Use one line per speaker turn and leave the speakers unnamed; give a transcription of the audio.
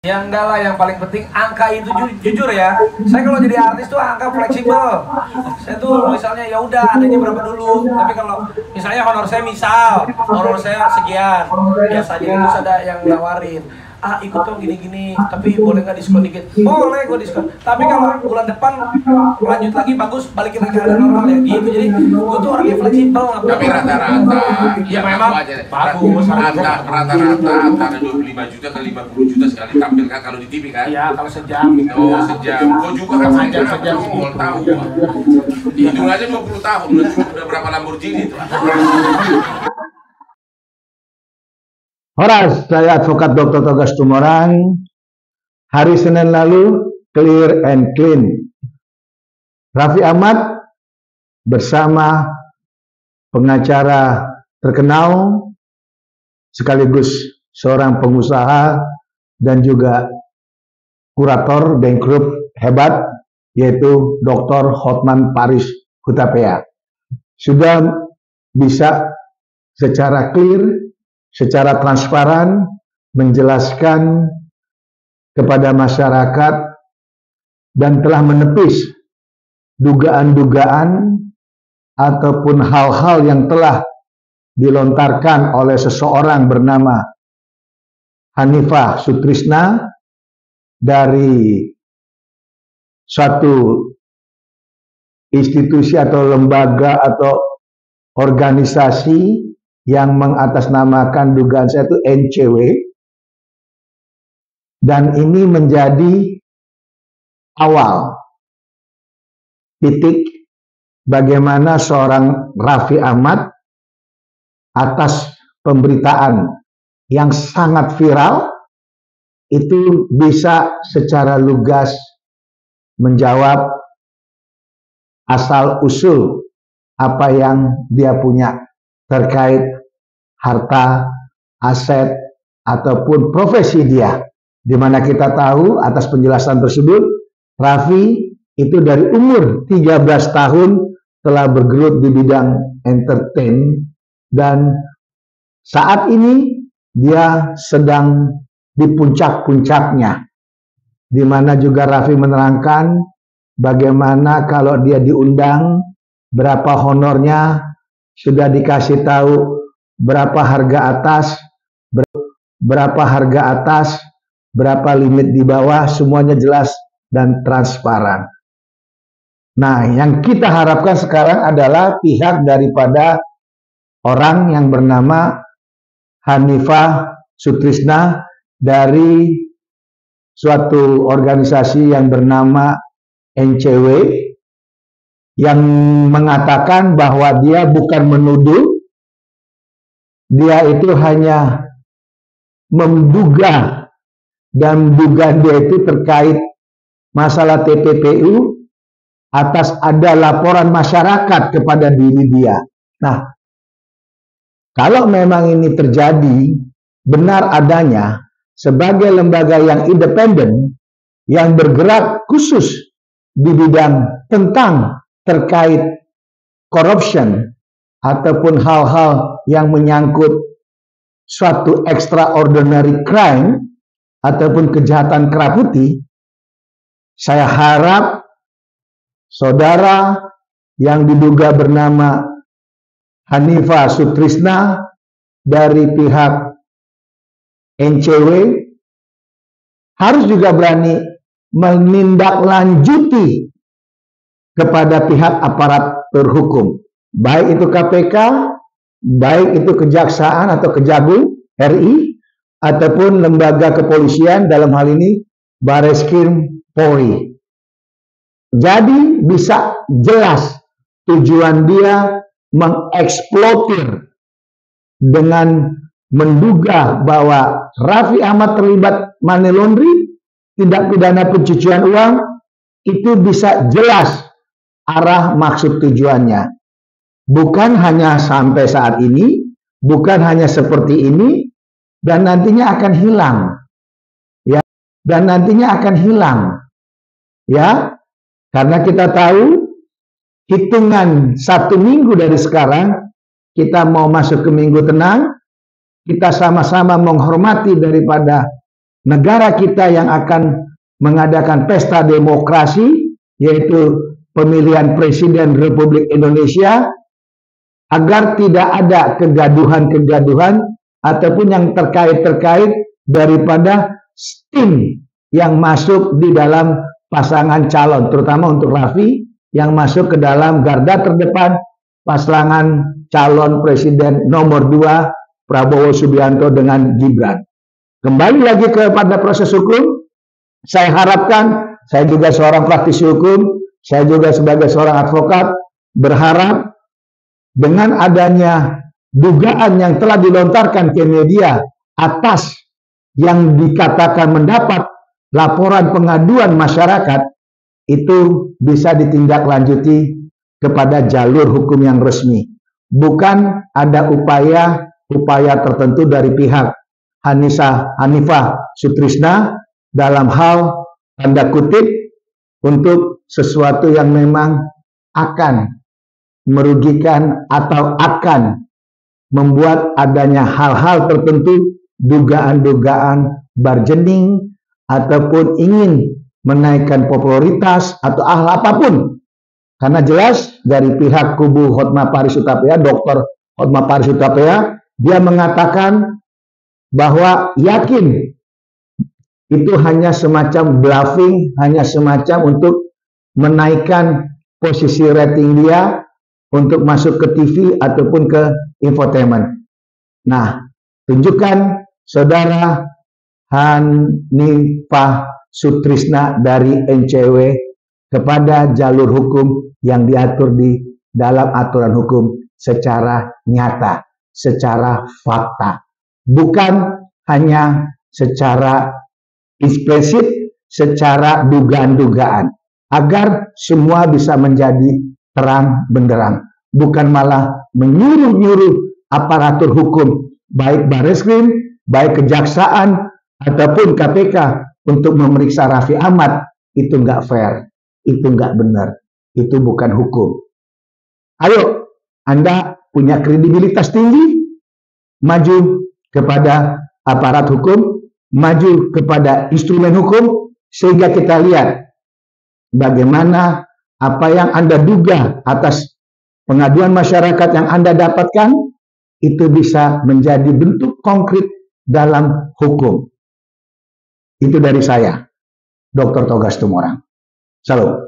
Ya enggak lah, yang paling penting angka itu jujur ya. Saya kalau jadi artis tuh angka fleksibel. Saya tuh misalnya ya udah adanya berapa dulu. Tapi kalau misalnya honor saya sekian, biasa jadi terus ada yang nawarin, ikut dong gini-gini, tapi boleh nggak diskon dikit? Boleh, gue diskon. Tapi kalau bulan depan lanjut lagi bagus, balikin lagi harga normal ya gitu. Jadi gue tuh orangnya fleksibel.
Tapi rata-rata
ya memang bagus.
Rata-rata antara 25 juta ke 50 juta sekali tampil kan kalau di TV kan?
Iya, kalau sejam.
Oh, sejam. Kau juga kan sejam mau tahu. Hitung aja 20 tahun udah berapa Lamborghini itu.
Horas, saya advokat Dr. Togas Tumorang. Hari Senin lalu, clear and clean. Raffi Ahmad bersama pengacara terkenal, sekaligus seorang pengusaha dan juga kurator Bankrupt hebat, yaitu Dr. Hotman Paris Hutapea. Sudah bisa secara clear, secara transparan menjelaskan kepada masyarakat dan telah menepis dugaan-dugaan ataupun hal-hal yang telah dilontarkan oleh seseorang bernama Hanifah Sutrisna dari suatu institusi atau lembaga atau organisasi yang mengatasnamakan dugaan saya itu NCW, dan ini menjadi awal titik bagaimana seorang Raffi Ahmad atas pemberitaan yang sangat viral itu bisa secara lugas menjawab asal usul apa yang dia punya terkait harta, aset, ataupun profesi dia. Di mana kita tahu atas penjelasan tersebut, Raffi itu dari umur 13 tahun telah bergelut di bidang entertain, dan saat ini dia sedang di puncak-puncaknya. Di mana juga Raffi menerangkan bagaimana kalau dia diundang, berapa honornya, sudah dikasih tahu berapa harga atas, berapa limit di bawah, semuanya jelas dan transparan. Nah, yang kita harapkan sekarang adalah pihak daripada orang yang bernama Hanifah Sutrisna dari suatu organisasi yang bernama NCW, yang mengatakan bahwa dia bukan menuduh, dia itu hanya menduga, dan dugaan dia itu terkait masalah TPPU atas ada laporan masyarakat kepada diri dia. Nah, kalau memang ini terjadi, benar adanya, sebagai lembaga yang independen, yang bergerak khusus di bidang tentang terkait corruption ataupun hal-hal yang menyangkut suatu extraordinary crime ataupun kejahatan kera putih, saya harap saudara yang diduga bernama Hanifah Sutrisna dari pihak NCW harus juga berani menindaklanjuti kepada pihak aparatur hukum, baik itu KPK, baik itu Kejaksaan atau Kejagung RI, ataupun lembaga kepolisian, dalam hal ini Bareskrim Polri. Jadi bisa jelas tujuan dia mengeksploitir dengan menduga bahwa Raffi Ahmad terlibat money laundering, tindak pidana pencucian uang, itu bisa jelas arah maksud tujuannya. Bukan hanya sampai saat ini, bukan hanya seperti ini, dan nantinya akan hilang. Ya, dan nantinya akan hilang. Ya, karena kita tahu hitungan 1 minggu dari sekarang kita mau masuk ke minggu tenang, kita sama-sama menghormati daripada negara kita yang akan mengadakan pesta demokrasi, yaitu pemilihan Presiden Republik Indonesia, agar tidak ada kegaduhan-kegaduhan ataupun yang terkait-terkait daripada tim yang masuk di dalam pasangan calon, terutama untuk Raffi yang masuk ke dalam garda terdepan pasangan calon presiden nomor 2 Prabowo Subianto dengan Gibran. Kembali lagi kepada proses hukum, saya harapkan, saya juga seorang praktisi hukum, saya juga sebagai seorang advokat, berharap dengan adanya dugaan yang telah dilontarkan ke media atas yang dikatakan mendapat laporan pengaduan masyarakat, itu bisa ditindaklanjuti kepada jalur hukum yang resmi. Bukan ada upaya tertentu dari pihak Hanifah Sutrisna dalam hal tanda kutip untuk sesuatu yang memang akan merugikan atau akan membuat adanya hal-hal tertentu, dugaan-dugaan bargaining ataupun ingin menaikkan popularitas atau hal apapun. Karena jelas dari pihak kubu Hotma Paris Hutapea, Dr. Hotma Paris Hutapea, dia mengatakan bahwa yakin itu hanya semacam bluffing, hanya semacam untuk menaikkan posisi rating dia untuk masuk ke TV ataupun ke infotainment. Nah, tunjukkan saudara Hanifah Sutrisna dari NCW kepada jalur hukum yang diatur di dalam aturan hukum secara nyata, secara fakta. Bukan hanya secara eksplisit, secara dugaan-dugaan. Agar semua bisa menjadi terang benderang. Bukan malah menyuruh-nyuruh aparatur hukum, baik Barreskrim, baik Kejaksaan, ataupun KPK untuk memeriksa Raffi Ahmad. Itu nggak fair, itu nggak benar, itu bukan hukum. Ayo, Anda punya kredibilitas tinggi, maju kepada aparat hukum, maju kepada instrumen hukum, sehingga kita lihat bagaimana apa yang Anda duga atas pengaduan masyarakat yang Anda dapatkan, itu bisa menjadi bentuk konkret dalam hukum. Itu dari saya, Dr. Togas Tumorang. Salam.